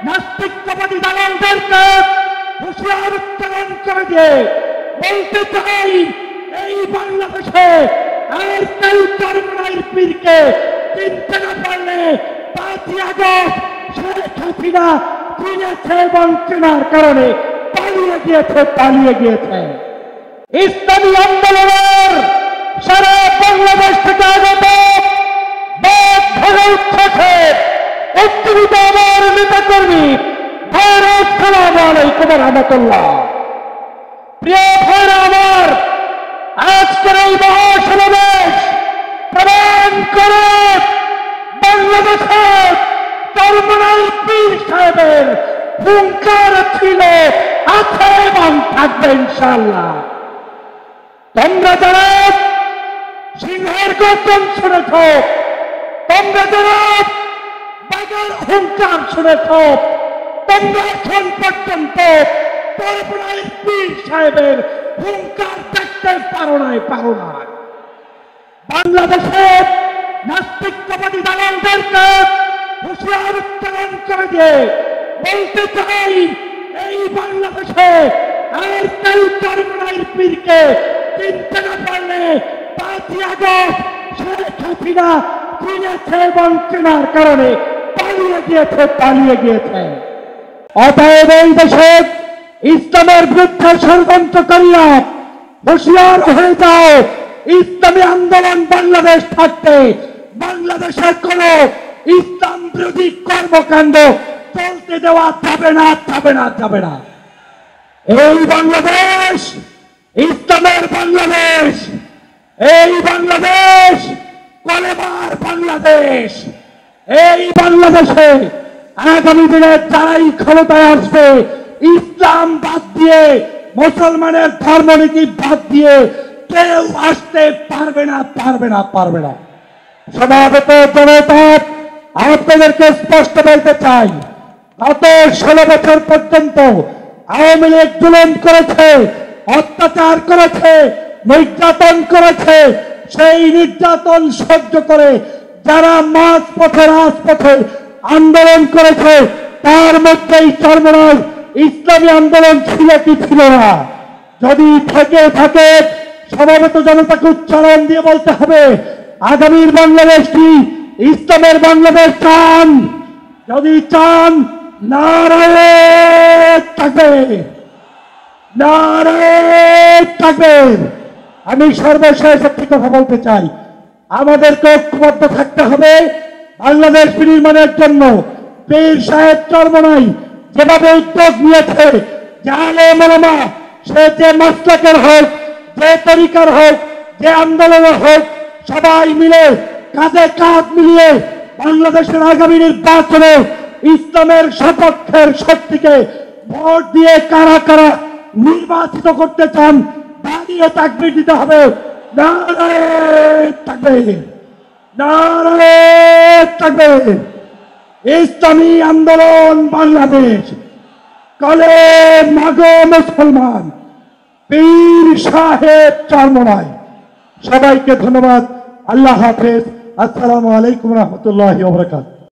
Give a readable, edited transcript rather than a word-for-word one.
নাস্তিকবাদী দালালদেরকে হুঁশিয়ার উচ্চারণ করে দিয়ে বলতে চাই, এই বাংলাদেশে আর কেউ চরমনাইয়ের পীরকে চিনতে না পারলে 5ই আগস্ট শেখ হাসিনা চিনেছে এবং চেনার কারণে পালিয়ে গিয়েছে। ইসলামী আন্দোলনের সারা বাংলাদেশ থেকে আগত বাদ ধরে উঠছে উজ্জীবিত আমার নেতাকর্মী ভাইরা, আসসালামু আলাইকুম ওয়া রাহমাতুল্লাহ। প্রিয় ভাইরা আমার, আজকের এই মহাসমাবেশ প্রমাণ করে বাংলাদেশের চরমনাই পীর সাহেবের হুঙ্কার ছিল, আছে এবং থাকবে ইনশাআল্লাহ। তোমরা যারা সিংহের গর্জন শুনেছ, তোমরা যারা বাঘের হুঙ্কার শুনেছ, তোমরা এখন পর্যন্ত চরমনাই পীর সাহেবের হুঙ্কার দেখতে পারো নাই। বাংলাদেশের নাস্তিকবাদী দালালদেরকে হুঁশিয়ার উচ্চারণ করে দিয়ে বলতে চাই, এই বাংলাদেশে আর কেউ চরমনাইয়ের পীরকে চিনতে না পারলে 5ই আগস্ট শেখ হাসিনা চিনেছে এবং চেনার কারণে পালিয়ে গিয়েছে। অতএব এই দেশে ইসলামের বিরুদ্ধে ষড়যন্ত্রকারীরা হুঁশিয়ার হয়ে যাও। ইসলামী আন্দোলন বাংলাদেশ থাকতে বাংলাদেশের কোন ইসলাম বিরোধী কর্মকাণ্ড চলতে দেওয়া যাবে না। এই বাংলাদেশ ইসলামের বাংলাদেশ, এই বাংলাদেশ কলেমার বাংলাদেশ। এই বাংলাদেশে আগামী দিনে যারাই ক্ষমতায় আসবে, ইসলাম বাদ দিয়ে, মুসলমানের ধর্মনীতি বাদ দিয়ে কেউ আসতে পারবে না। সমাবেত জনতা, আপনাদেরকে স্পষ্ট বলতে চাই, গত 16 বছর পর্যন্ত আওয়ামী লীগ জুলুম করেছে, অত্যাচার করেছে, নির্যাতন করেছে। সেই নির্যাতন সহ্য করে যারা মাঝপথে রাজপথে আন্দোলন করেছে, তার মধ্যেই চরমনাই ইসলামী আন্দোলন ছিল কি ছিল না? যদি থেকে থাকে, সমাবেত জনতাকে উচ্চারণ দিয়ে বলতে হবে, আগামীর বাংলাদেশটি ইসলামের বাংলাদেশ চান? যদি চান, নারায়ে তাকবীর। আমি সর্বশেষ একটি কথা বলতে চাই, আমাদেরকে ঐক্যবদ্ধ থাকতে হবে বাংলাদেশ বিনির্মাণের জন্য। পীর সাহেব চরমনাই যেভাবে উদ্যোগ নিয়েছে, যে আলেম ওলামা, সে যে মাসলাকের হোক, যে তরিকার হোক, যে আন্দোলনের হোক, সবাই মিলে কাঁধে কাঁধ মিলিয়ে বাংলাদেশের আগামী নির্বাচনে ইসলামের সপক্ষের শক্তিকে ভোট দিয়ে কারা নির্বাচিত করতে চান, দাঁড়িয়ে তাকবীর দিতে হবে। নারায়ে তাকবীর। ইসলামী আন্দোলন বাংলাদেশ, কলে মাগো মুসলমান, পীর সাহেব চরমনাই। সবাইকে ধন্যবাদ। আল্লাহ হাফেজ। আসসালামু আলাইকুম ওয়া রাহমাতুল্লাহি ওয়া বারাকাতুহু।